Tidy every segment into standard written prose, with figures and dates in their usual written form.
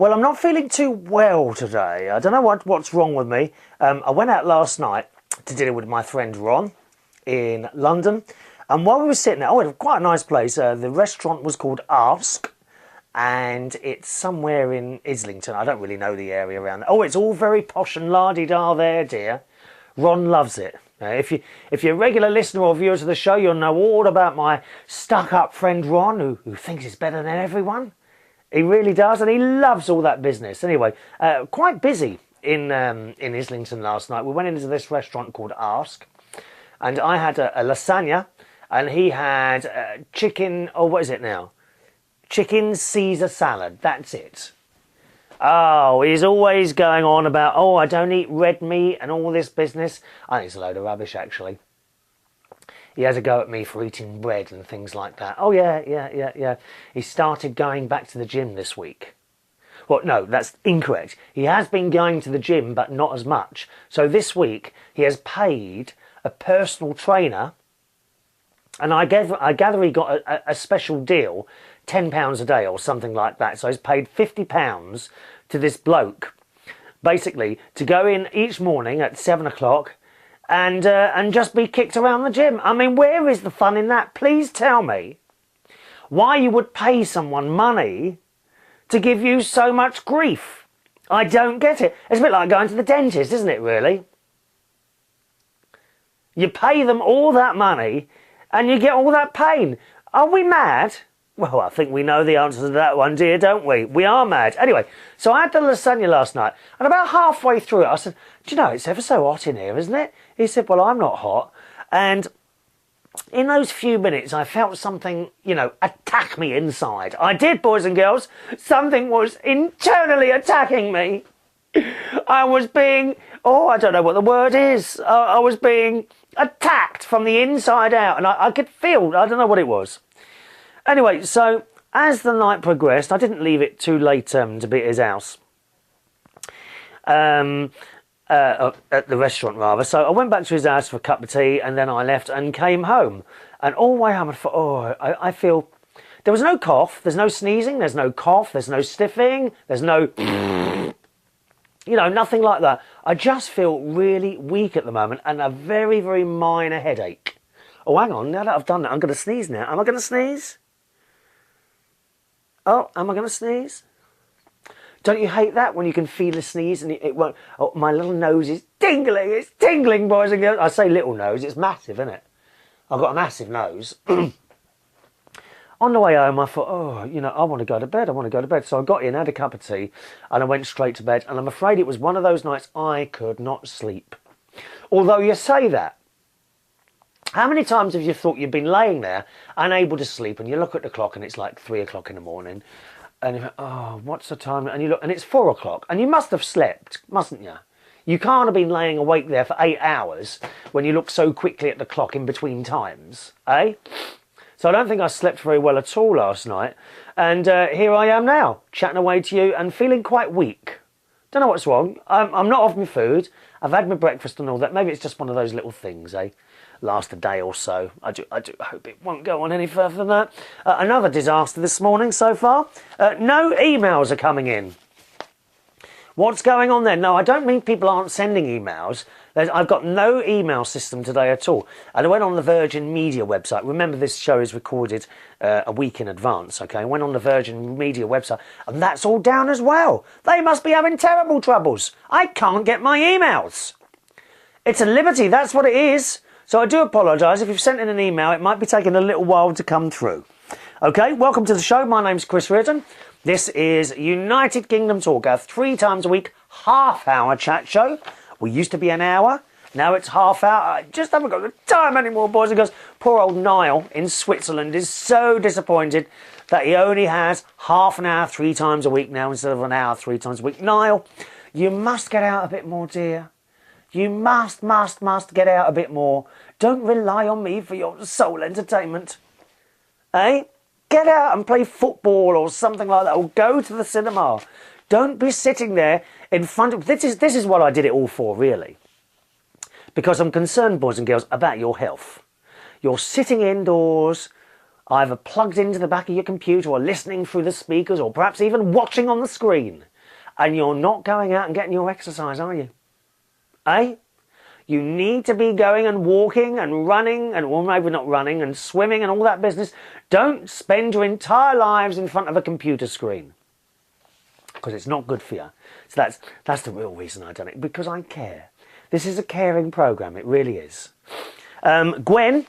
Well, I'm not feeling too well today. I don't know what's wrong with me. I went out last night to dinner with my friend Ron in London. And while we were sitting there, it was quite a nice place. The restaurant was called Ask. And it's somewhere in Islington. I don't really know the area around there. Oh, it's all very posh and la-di-da there, dear. Ron loves it. If you're a regular listener or viewer to the show, you'll know all about my stuck-up friend Ron, who thinks he's better than everyone. He really does, and he loves all that business. Anyway, quite busy in Islington last night. We went into this restaurant called Ask, and I had a lasagna, and he had chicken, oh, what is it now? Chicken Caesar salad, that's it. Oh, he's always going on about, oh, I don't eat red meat and all this business. I think it's a load of rubbish, actually. He has a go at me for eating bread and things like that. Oh, yeah. He started going back to the gym this week. Well, no, that's incorrect. He has been going to the gym, but not as much. So this week, he has paid a personal trainer, and I gather he got a special deal, £10 a day or something like that. So he's paid £50 to this bloke, basically, to go in each morning at 7 o'clock, and just be kicked around the gym. I mean, where is the fun in that? Please tell me why you would pay someone money to give you so much grief. I don't get it. It's a bit like going to the dentist, isn't it, really? You pay them all that money and you get all that pain. Are we mad? Well, I think we know the answer to that one, dear, don't we? We are mad. Anyway, so I had the lasagna last night, and about halfway through it, I said, do you know, it's ever so hot in here, isn't it? He said, well, I'm not hot. And in those few minutes, I felt something, you know, attack me inside. I did, boys and girls. Something was internally attacking me. I was being, I don't know what the word is. I was being attacked from the inside out, and I could feel, I don't know what it was. Anyway, so as the night progressed, I didn't leave it too late to be at his house. At the restaurant, rather. So I went back to his house for a cup of tea, and then I left and came home. And all the way home, I thought, I feel... There was no cough, there's no sneezing, there's no cough, there's no sniffing, there's no... You know, nothing like that. I just feel really weak at the moment, and a very, very minor headache. Oh, hang on, now that I've done that, I'm going to sneeze now. Am I going to sneeze? Oh, am I going to sneeze? Don't you hate that when you can feel a sneeze and it won't... Oh, my little nose is tingling. It's tingling, boys and girls. I say little nose. It's massive, isn't it? I've got a massive nose. On the way home, I thought, you know, I want to go to bed. I want to go to bed. So I got in, had a cup of tea, and I went straight to bed. And I'm afraid it was one of those nights I could not sleep. Although you say that. How many times have you thought you've been laying there, unable to sleep, and you look at the clock and it's like 3 o'clock in the morning, and you think, oh, what's the time? And you look, and it's 4 o'clock, and you must have slept, mustn't you? You can't have been laying awake there for 8 hours when you look so quickly at the clock in between times, eh? So I don't think I slept very well at all last night, and here I am now, chatting away to you and feeling quite weak. Don't know what's wrong. I'm not off my food. I've had my breakfast and all that. Maybe it's just one of those little things, eh? Last a day or so. I do hope it won't go on any further than that. Another disaster this morning so far. No emails are coming in. What's going on there? No, I don't mean people aren't sending emails. I've got no email system today at all. And I went on the Virgin Media website. Remember, this show is recorded a week in advance, okay? I went on the Virgin Media website, and that's all down as well. They must be having terrible troubles. I can't get my emails. It's a liberty, that's what it is. So I do apologise. If you've sent in an email, it might be taking a little while to come through. Okay, welcome to the show. My name's Chris Reardon. This is United Kingdom Talk, our 3 times a week, half-hour chat show. We used to be an hour. Now it's half hour. I just haven't got the time anymore, boys and girls. Poor old Nial in Switzerland is so disappointed that he only has half an hour 3 times a week now instead of an hour 3 times a week. Nial, you must get out a bit more, dear. You must get out a bit more. Don't rely on me for your sole entertainment. Eh? Get out and play football or something like that, or go to the cinema. Don't be sitting there in front of... This is what I did it all for, really. Because I'm concerned, boys and girls, about your health. You're sitting indoors, either plugged into the back of your computer or listening through the speakers or perhaps even watching on the screen. and you're not going out and getting your exercise, are you? Eh? You need to be going and walking and running, and well, maybe not running, and swimming and all that business. Don't spend your entire lives in front of a computer screen, because it's not good for you. So that's the real reason I've done it, because I care. This is a caring programme, it really is. Gwen,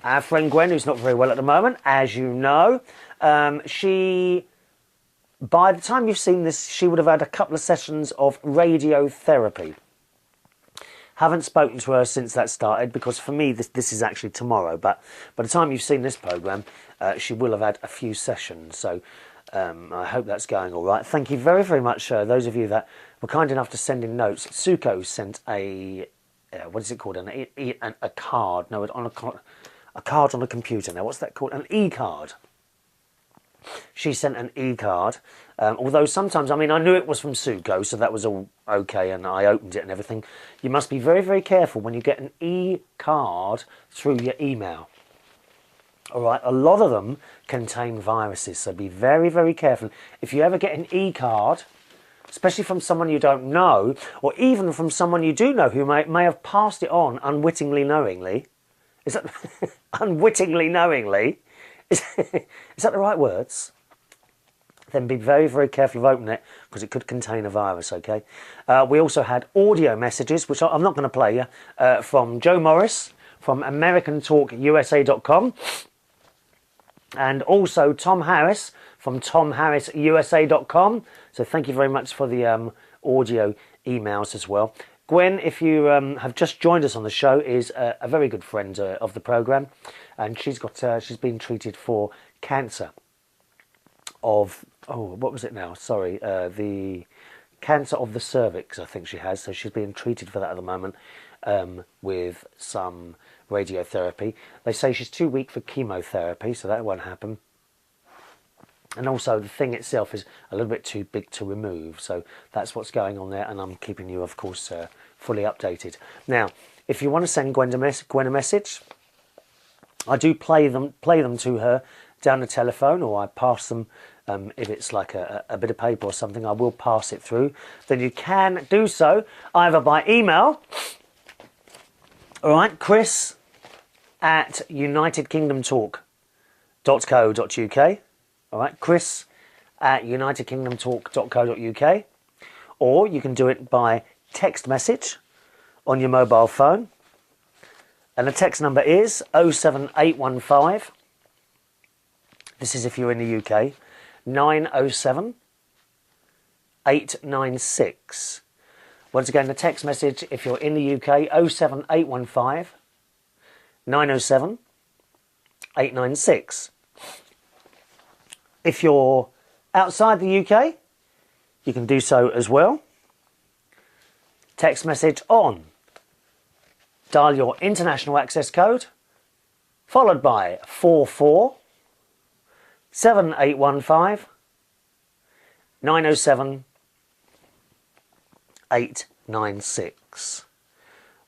our friend Gwen, who's not very well at the moment, as you know, she, by the time you've seen this, she would have had a couple of sessions of radiotherapy. Haven't spoken to her since that started, because for me this is actually tomorrow, but by the time you've seen this programme, she will have had a few sessions, so I hope that's going all right. Thank you very, very much, those of you that were kind enough to send in notes. Suko sent a, what is it called, a card, no, on a card on a computer. Now, what's that called? An e-card. She sent an e-card, although sometimes, I mean, I knew it was from Suko, so that was all okay, and I opened it and everything. You must be very, very careful when you get an e-card through your email. All right, a lot of them contain viruses, so be very, very careful. If you ever get an e-card, especially from someone you don't know, or even from someone you do know who may have passed it on unwittingly, knowingly. Is that unwittingly, knowingly? Is that the right words? Then be very, very careful of opening it, because it could contain a virus, okay? We also had audio messages, which I'm not going to play you, from Joe Morris, from AmericanTalkUSA.com, and also Tom Harris, from TomHarrisUSA.com. So thank you very much for the audio emails as well. Gwen, if you have just joined us on the show, is a very good friend of the programme, and she's been treated for cancer of, what was it now? Sorry, the cancer of the cervix, I think she has. So she's being treated for that at the moment with some radiotherapy. They say she's too weak for chemotherapy, so that won't happen. And also the thing itself is a little bit too big to remove, so that's what's going on there, and I'm keeping you, of course, fully updated. Now, if you want to send Gwen a message, I do play them to her down the telephone, or I pass them, if it's like a bit of paper or something, I will pass it through. Then you can do so either by email, all right, chris@unitedkingdomtalk.co.uk. All right, chris@unitedkingdomtalk.co.uk, or you can do it by text message on your mobile phone, and the text number is 07815. This is if you're in the UK, 907 896. Once again, the text message if you're in the UK, 07815 907 896. If you're outside the UK, you can do so as well. Text message on. Dial your international access code, followed by 447815 907 896.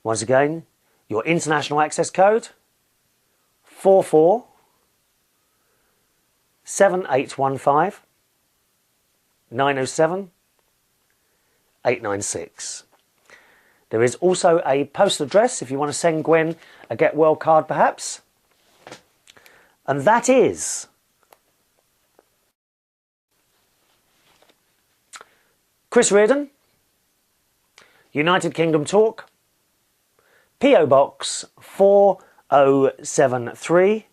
Once again, your international access code, 447815 907 896. There is also a postal address if you want to send Gwen a Get Well card perhaps, and that is Chris Reardon, United Kingdom Talk, P.O. Box 4073,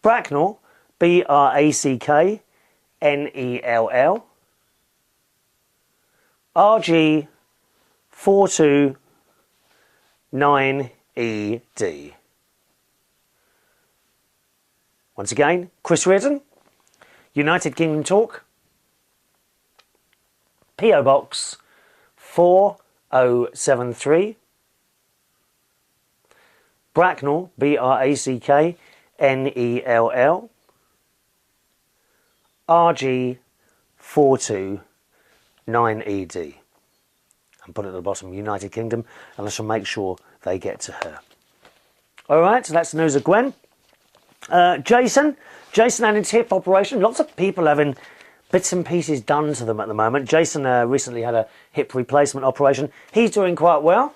Bracknell, BRACKNELL, RG 429ED. Once again, Chris Reardon, United Kingdom Talk, P.O. Box 4073, Bracknell, BRACKNELL, RG 429ED. And put it at the bottom, United Kingdom, and I shall make sure they get to her. All right, so that's the news of Gwen. Jason and his hip operation. Lots of people having bits and pieces done to them at the moment. Jason recently had a hip replacement operation. He's doing quite well.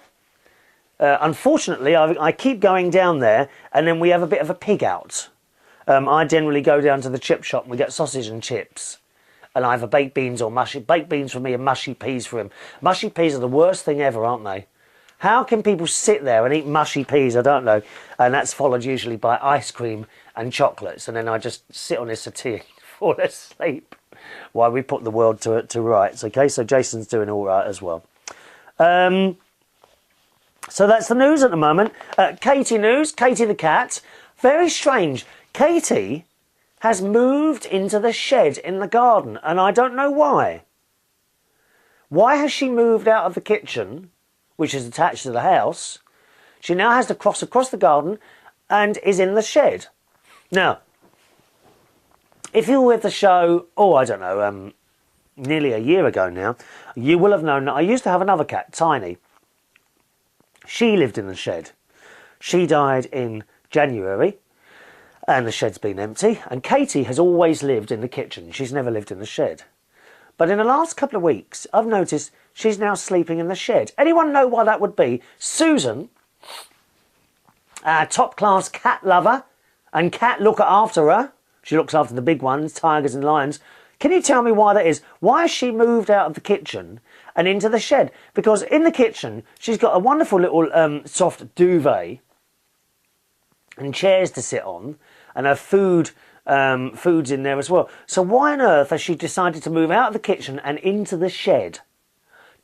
Unfortunately, I keep going down there, and then we have a bit of a pig out. I generally go down to the chip shop and we get sausage and chips. And either baked beans or mushy. Baked beans for me and mushy peas for him. Mushy peas are the worst thing ever, aren't they? How can people sit there and eat mushy peas? I don't know. And that's followed usually by ice cream and chocolates. And then I just sit on this settee and fall asleep while we put the world to rights. Okay, so Jason's doing all right as well. So that's the news at the moment. Katie news. Katie the cat. Very strange. Katie has moved into the shed in the garden, and I don't know why. Why has she moved out of the kitchen, which is attached to the house? She now has to cross across the garden and is in the shed. Now, if you were with the show, I don't know, nearly a year ago now, you will have known that I used to have another cat, Tiny. She lived in the shed. She died in January. And the shed's been empty. And Katie has always lived in the kitchen. She's never lived in the shed. But in the last couple of weeks, I've noticed she's now sleeping in the shed. Anyone know why that would be? Susan, our top-class cat lover and cat looker after her. She looks after the big ones, tigers and lions. Can you tell me why that is? Why has she moved out of the kitchen and into the shed? Because in the kitchen, she's got a wonderful little soft duvet and chairs to sit on. And her food's in there as well. So why on earth has she decided to move out of the kitchen and into the shed?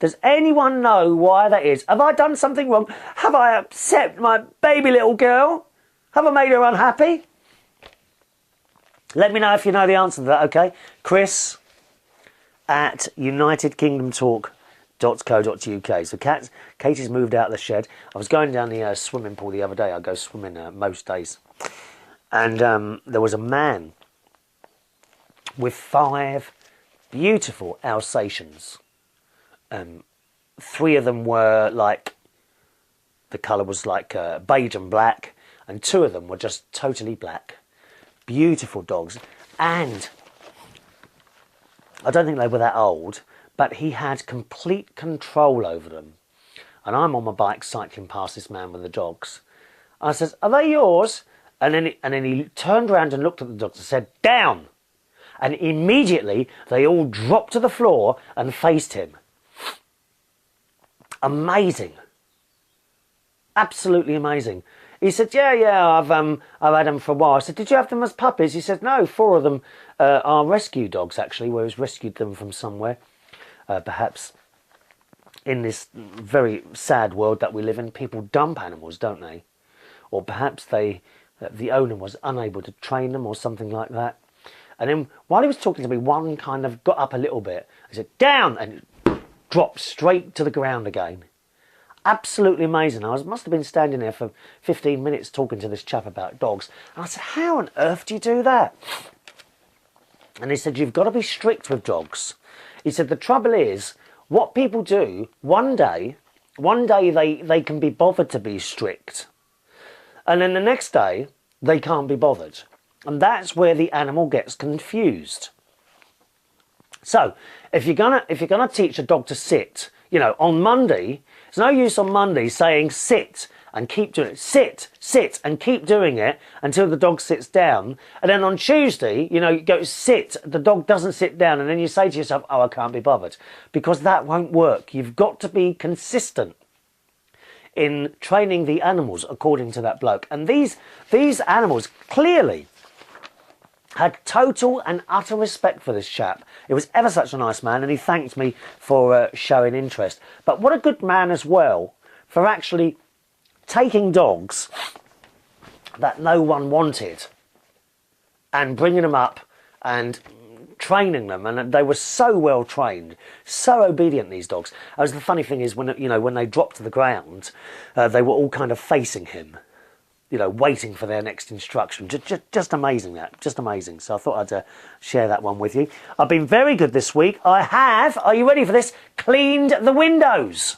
Does anyone know why that is? Have I done something wrong? Have I upset my baby little girl? Have I made her unhappy? Let me know if you know the answer to that, okay? Chris at unitedkingdomtalk.co.uk. So Katie's moved out of the shed. I was going down the swimming pool the other day. I go swimming most days. And there was a man with 5 beautiful Alsatians. 3 of them were like, the colour was like beige and black, and 2 of them were just totally black. Beautiful dogs. And I don't think they were that old, but he had complete control over them. And I'm on my bike cycling past this man with the dogs. I says, "Are they yours?" And then he turned around and looked at the dogs and said, "Down!" And immediately they all dropped to the floor and faced him. Amazing. Absolutely amazing. He said, yeah, I've had them for a while. I said, "Did you have them as puppies?" He said, "No, 4 of them are rescue dogs, actually, where he's rescued them from somewhere. Perhaps in this very sad world that we live in, people dump animals, don't they? Or perhaps the owner was unable to train them or something like that." And then while he was talking to me, one kind of got up a little bit. I said, "Down!" and dropped straight to the ground again. Absolutely amazing. I must have been standing there for 15 minutes talking to this chap about dogs. And I said, "How on earth do you do that?" And he said, "You've got to be strict with dogs." He said, "The trouble is, what people do, one day they can be bothered to be strict. And then the next day, they can't be bothered. And that's where the animal gets confused. So, if you're gonna teach a dog to sit, on Monday, it's no use on Monday saying sit and keep doing it. Sit and keep doing it until the dog sits down. And then on Tuesday, you go sit, the dog doesn't sit down, and then you say to yourself, "Oh, I can't be bothered." Because that won't work. You've got to be consistent in training the animals according to that bloke. And these animals clearly had total and utter respect for this chap. It was ever such a nice man, and he thanked me for showing interest. But what a good man as well for actually taking dogs that no one wanted and bringing them up and training them, and they were so well trained, so obedient, these dogs. As the funny thing is, when they dropped to the ground, they were all kind of facing him, waiting for their next instruction. Just amazing, that. Just amazing. So I thought I'd share that one with you. I've been very good this week. I have, are you ready for this? Cleaned the windows.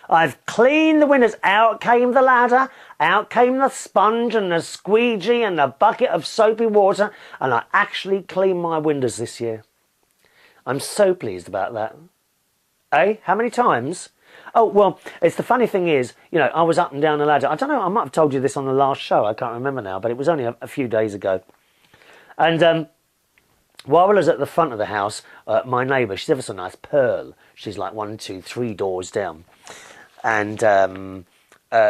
I've cleaned the windows. Out came the ladder. Out came the sponge and the squeegee and the bucket of soapy water. And I actually cleaned my windows this year. I'm so pleased about that. Eh? How many times? Oh, well, it's the funny thing is, you know, I was up and down the ladder. I don't know, I might have told you this on the last show. I can't remember now, but it was only a few days ago. And while I was at the front of the house, my neighbour, she's ever so nice, Pearl. She's like 1, 2, 3 doors down. And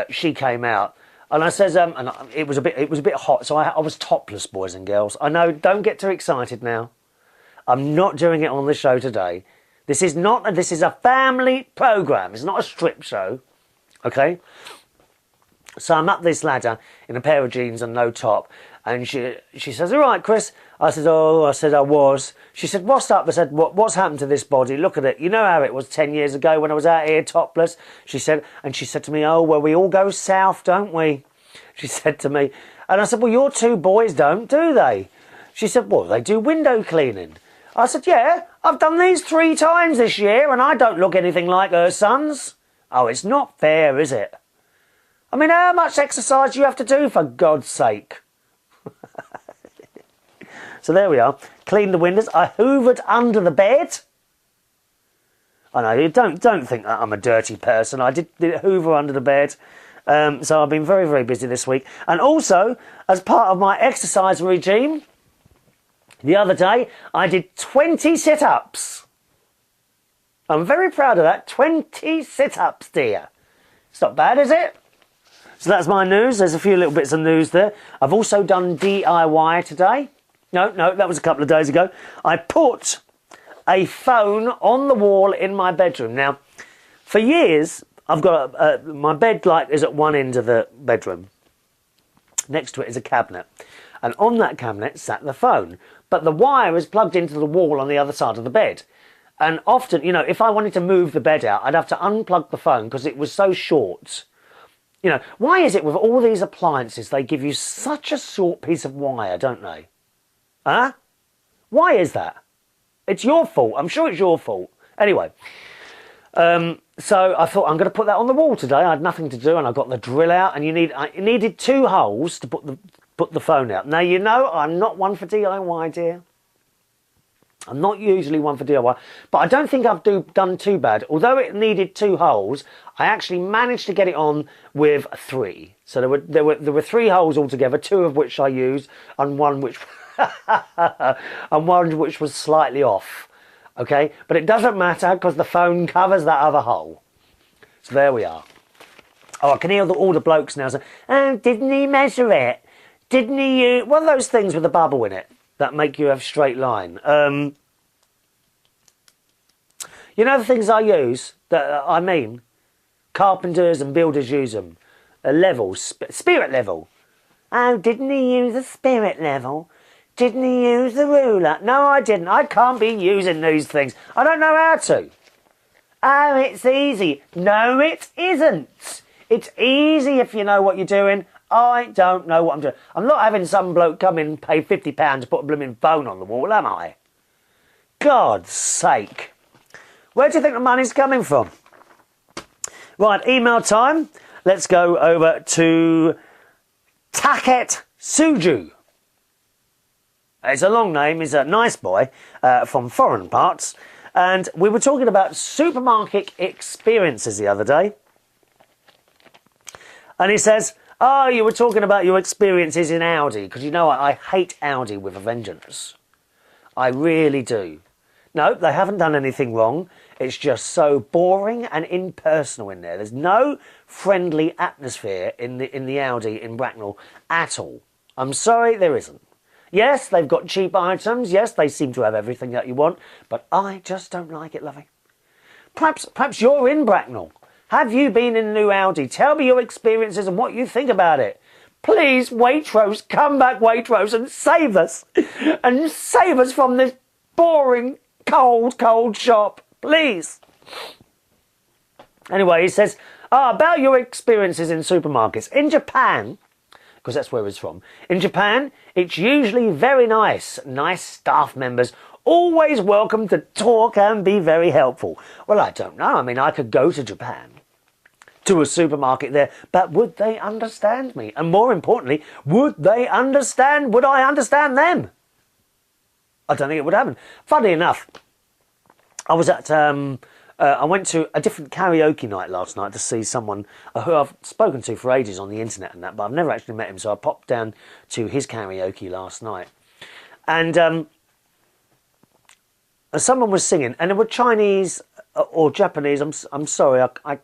she came out. And I says, and it was a bit hot, so I was topless, boys and girls. I know, don't get too excited now. I'm not doing it on the show today. This is a family programme. It's not a strip show, okay? So I'm up this ladder in a pair of jeans and no top, and she says, "All right, Chris." I said, "Oh," I said, "I was." She said, "What's up?" I said, "What's happened to this body? Look at it. You know how it was 10 years ago when I was out here topless." She said to me, "Oh, well, we all go south, don't we?" She said to me, and I said, "Well, your two boys don't, do they?" She said, "Well, they do window cleaning." I said, "Yeah, I've done these 3 times this year and I don't look anything like her sons." "Oh, it's not fair, is it?" I mean, how much exercise do you have to do, for God's sake? So there we are. Cleaned the windows. I hoovered under the bed. I know, you don't think that I'm a dirty person. I did hoover under the bed. So I've been very, very busy this week. And also, as part of my exercise regime, the other day, I did 20 sit-ups. I'm very proud of that. 20 sit-ups, dear. It's not bad, is it? So that's my news. There's a few little bits of news there. I've also done DIY today. No, that was a couple of days ago. I put a phone on the wall in my bedroom. Now, for years, I've got my bed light is at one end of the bedroom. Next to it is a cabinet. And on that cabinet sat the phone. But the wire is plugged into the wall on the other side of the bed. And often, you know, if I wanted to move the bed out, I'd have to unplug the phone because it was so short. You know, why is it with all these appliances they give you such a short piece of wire, don't they? Huh? Why is that? It's your fault. I'm sure it's your fault. Anyway, so I thought I'm going to put that on the wall today. I had nothing to do and I got the drill out and it needed 2 holes to put the phone out. Now, you know, I'm not one for DIY, dear. I'm not usually one for DIY, but I don't think I've done too bad. Although it needed 2 holes, I actually managed to get it on with 3. So there were 3 holes altogether, 2 of which I used, and one which was slightly off. Okay, but it doesn't matter because the phone covers that other hole. So there we are. Oh, I can hear all the blokes now saying, "Oh, didn't he measure it? Didn't he use..." What are those things with a bubble in it that make you have a straight line? You know the things I use, I mean, carpenters and builders use them. Levels, spirit level. "Oh, didn't he use a spirit level? Didn't he use the ruler?" No, I didn't. I can't be using these things. I don't know how to. "Oh, it's easy." No, it isn't. It's easy if you know what you're doing. I don't know what I'm doing. I'm not having some bloke come in and pay £50 to put a blooming phone on the wall, am I? God's sake. Where do you think the money's coming from? Right, email time. Let's go over to Taket Suju. It's a long name. He's a nice boy from foreign parts. And we were talking about supermarket experiences the other day. And he says, "Oh, you were talking about your experiences in Aldi." Because you know I hate Aldi with a vengeance. I really do. No, they haven't done anything wrong. It's just so boring and impersonal in there. There's no friendly atmosphere in the Aldi in Bracknell at all. I'm sorry, there isn't. Yes, they've got cheap items. Yes, they seem to have everything that you want. But I just don't like it, lovey. Perhaps you're in Bracknell. Have you been in the new Aldi? Tell me your experiences and what you think about it. Please, Waitrose, come back, Waitrose, and save us. And save us from this boring, cold shop. Please. Anyway, he says, about your experiences in supermarkets. In Japan, because that's where he's from. In Japan, it's usually very nice. Nice staff members, always welcome to talk and be very helpful. Well, I don't know. I mean, I could go to Japan. to a supermarket there, but would they understand me? And more importantly, would I understand them? I don't think it would happen. Funny enough, I was at, I went to a different karaoke night last night to see someone who I've spoken to for ages on the internet and that, but I've never actually met him, so I popped down to his karaoke last night. And someone was singing, and there were Chinese or Japanese. I'm sorry, I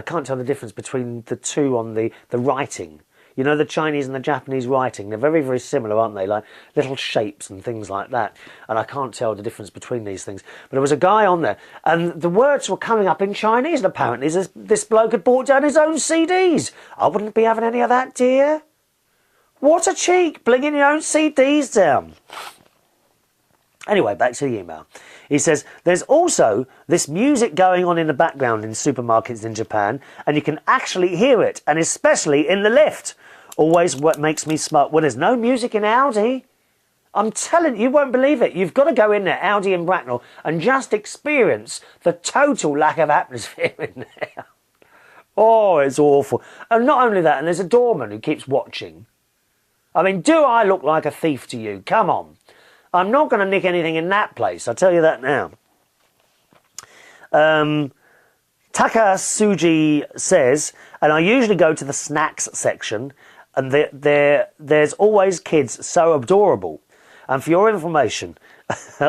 can't tell the difference between the two on the writing. You know, the Chinese and the Japanese writing, they're very, very similar, aren't they? Like little shapes and things like that. And I can't tell the difference between these things. But there was a guy on there, and the words were coming up in Chinese, and apparently this bloke had bought down his own CDs. I wouldn't be having any of that, dear. What a cheek, blinging your own CDs down. Anyway, back to the email. He says, there's also this music going on in the background in supermarkets in Japan, and you can actually hear it, and especially in the lift. Always what makes me smart. Well, there's no music in Aldi. I'm telling you, you won't believe it. You've got to go in there, Aldi in Bracknell, and just experience the total lack of atmosphere in there. Oh, it's awful. And not only that, and there's a doorman who keeps watching. I mean, do I look like a thief to you? Come on. I'm not going to nick anything in that place, I'll tell you that now. Takasuji says, and I usually go to the snacks section, and there's always kids so adorable. And for your information,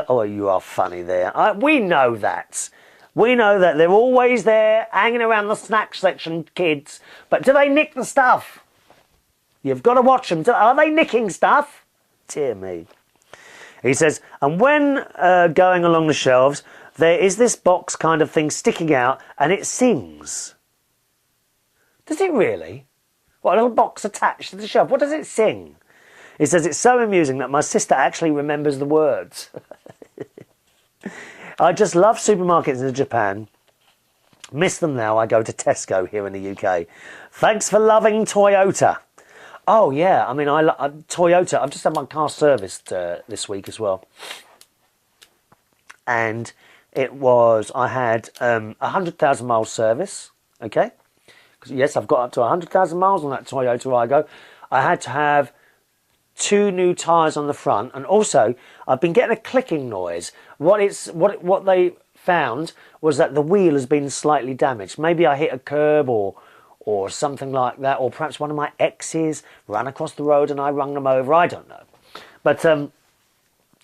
oh, you are funny there. We know that. We know that they're always there, hanging around the snack section, kids. But do they nick the stuff? You've got to watch them. Are they nicking stuff? Dear me. He says, and when going along the shelves, there is this box kind of thing sticking out, and it sings. Does it really? What, a little box attached to the shelf? What does it sing? He says, it's so amusing that my sister actually remembers the words. I just love supermarkets in Japan. Miss them now. I go to Tesco here in the UK. Thanks for loving Toyota. Oh, yeah. I mean, Toyota. I've just had my car serviced this week as well. And I had 100,000 mile service. Okay. Yes, I've got up to 100,000 miles on that Toyota Aygo. I had to have 2 new tyres on the front, and also I've been getting a clicking noise. What they found was that the wheel has been slightly damaged. Maybe I hit a curb or something like that, or perhaps one of my exes ran across the road and I rung them over. I don't know, but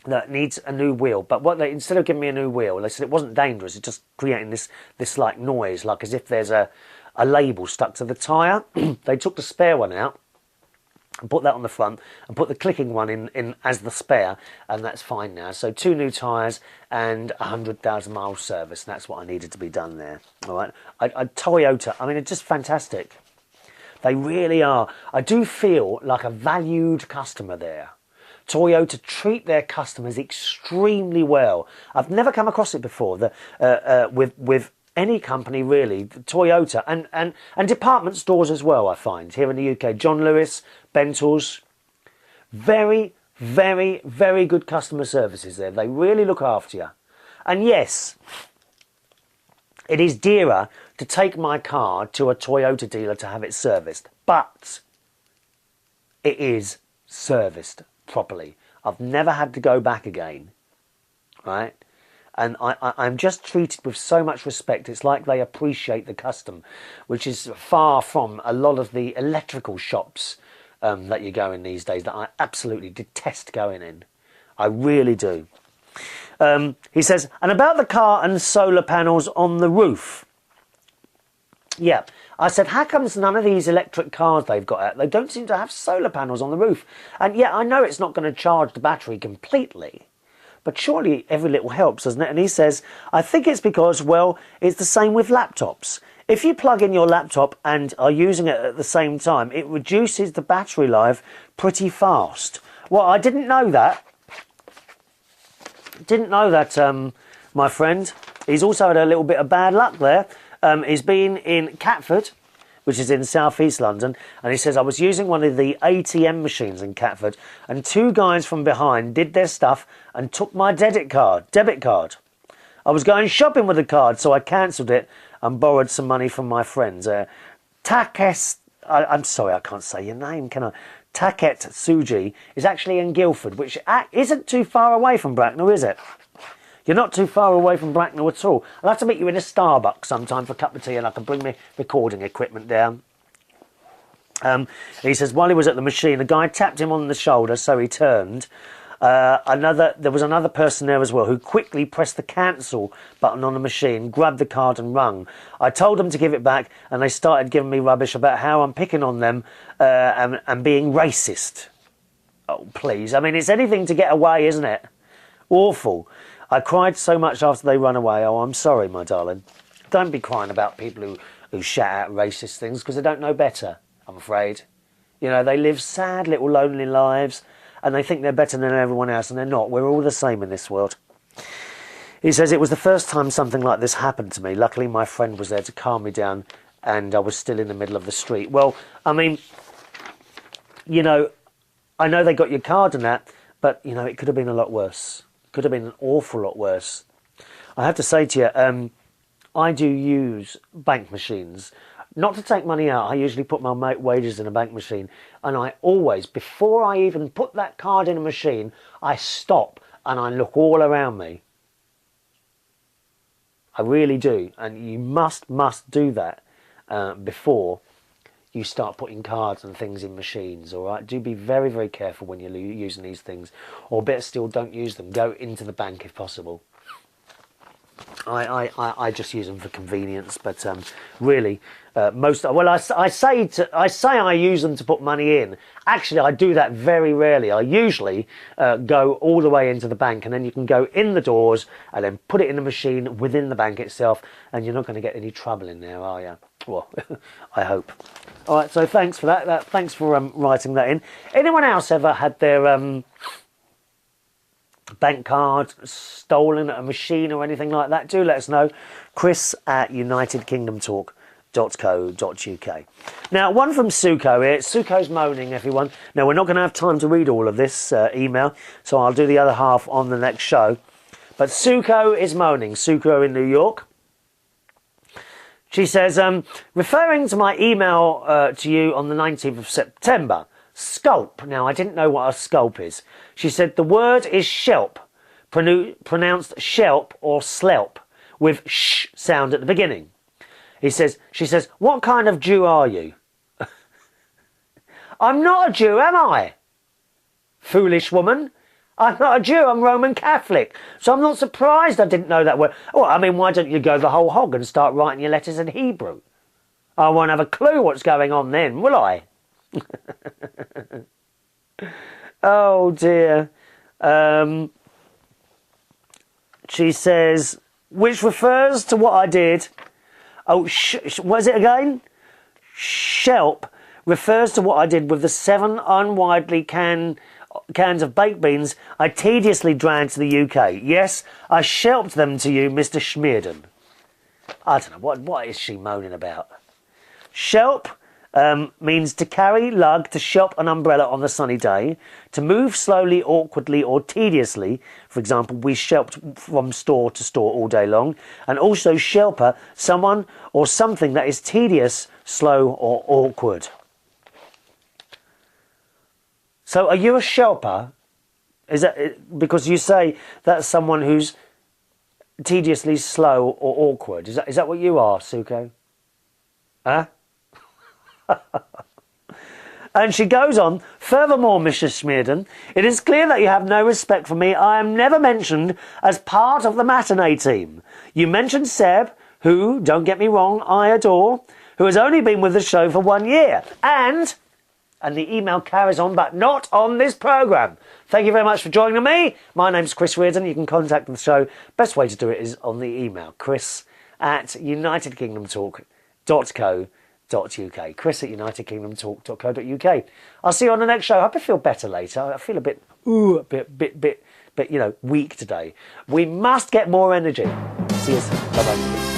that needs a new wheel. But instead of giving me a new wheel, they said it wasn't dangerous. It's just creating this like noise, like as if there's a label stuck to the tyre. They took the spare one out and put that on the front and put the clicking one in as the spare, and that's fine now. So 2 new tyres and 100,000 mile service, and that's what I needed to be done there. All right, Toyota, I mean, it's just fantastic. They really are. I do feel like a valued customer there. Toyota treat their customers extremely well. I've never come across it before. With any company really, Toyota and department stores as well, I find, here in the UK. John Lewis, Bentals, very, very, very good customer services there. They really look after you. And yes, it is dearer to take my car to a Toyota dealer to have it serviced, but it is serviced properly. I've never had to go back again, right? And I'm just treated with so much respect. It's like they appreciate the custom, which is far from a lot of the electrical shops that you go in these days that I absolutely detest going in. I really do. He says, and about the car and solar panels on the roof. Yeah, I said, how comes none of these electric cars they've got out, they don't seem to have solar panels on the roof? And yeah, I know it's not going to charge the battery completely, but surely every little helps, doesn't it? And he says, I think it's because, well, it's the same with laptops. If you plug in your laptop and are using it at the same time, it reduces the battery life pretty fast. Well, I didn't know that. Didn't know that, my friend. He's also had a little bit of bad luck there. He's been in Catford, which is in South East London, and he says, I was using one of the ATM machines in Catford, and 2 guys from behind did their stuff and took my debit card. I was going shopping with the card, so I cancelled it, and borrowed some money from my friends. I'm sorry, I can't say your name, can I? Taket Suji is actually in Guildford, which isn't too far away from Bracknell, is it? You're not too far away from Bracknell at all. I'll have to meet you in a Starbucks sometime for a cup of tea, and I can bring my recording equipment down. He says, while he was at the machine, a guy tapped him on the shoulder, so he turned. There was another person there as well who quickly pressed the cancel button on the machine, grabbed the card and rung. I told them to give it back, and they started giving me rubbish about how I'm picking on them and being racist. Oh, please. I mean, it's anything to get away, isn't it? Awful. I cried so much after they run away. Oh, I'm sorry, my darling. Don't be crying about people who shout out racist things because they don't know better, I'm afraid. You know, they live sad little lonely lives, and they think they're better than everyone else, and they're not. We're all the same in this world. He says, it was the first time something like this happened to me. Luckily, my friend was there to calm me down, and I was still in the middle of the street. Well, I mean, you know, I know they got your card and that, but, you know, it could have been a lot worse. It could have been an awful lot worse. I have to say to you, I do use bank machines. Not to take money out, I usually put my wages in a bank machine, and I always, before I even put that card in a machine, I stop and I look all around me. I really do, and you must do that before you start putting cards and things in machines, all right? Do be very, very careful when you're using these things, or better still, don't use them. Go into the bank if possible. I just use them for convenience, but really, I say I use them to put money in. Actually, I do that very rarely. I usually go all the way into the bank, and then you can go in the doors and then put it in the machine within the bank itself, and you're not going to get any trouble in there, are you? Well, I hope. All right, so thanks for that. Thanks for writing that in. Anyone else ever had their bank card stolen at a machine or anything like that? Do let us know. chris@unitedkingdomtalk.co.uk. Now, one from Suko here. Suko's moaning, everyone. Now, we're not going to have time to read all of this email, so I'll do the other half on the next show. But Suko is moaning. Suko in New York. She says, referring to my email to you on the 19th of September, sculp. Now, I didn't know what a sculp is. She said the word is shelp, pronounced shelp or slelp, with sh sound at the beginning. She says, what kind of Jew are you? I'm not a Jew, am I? Foolish woman. I'm not a Jew, I'm Roman Catholic. So I'm not surprised I didn't know that word. Well, I mean, why don't you go the whole hog and start writing your letters in Hebrew? I won't have a clue what's going on then, will I? Oh dear. She says, which refers to what I did. Oh, what is it again? Shelp refers to what I did with the 7 unwidely cans of baked beans I tediously dragged to the UK. Yes, I shelped them to you, Mr. Reardon. I don't know, what is she moaning about? Shelp means to carry, lug, to shelp an umbrella on a sunny day, to move slowly, awkwardly or tediously. For example, we shelped from store to store all day long. And also shelper, someone or something that is tedious, slow or awkward. So are you a shelper? Is that because you say that's someone who's tediously slow or awkward? Is that what you are, Suko? Huh? And she goes on, furthermore, Mrs. Reardon, it is clear that you have no respect for me. I am never mentioned as part of the matinee team. You mentioned Seb, who, don't get me wrong, I adore, who has only been with the show for 1 year. And the email carries on, but not on this programme. Thank you very much for joining me. My name's Chris Reardon. You can contact the show. Best way to do it is on the email, chris@unitedkingdomtalk.co.uk. chris@unitedkingdomtalk.co.uk. I'll see you on the next show. I hope I feel better later. I feel a bit, you know, weak today. We must get more energy. See you soon. Bye-bye.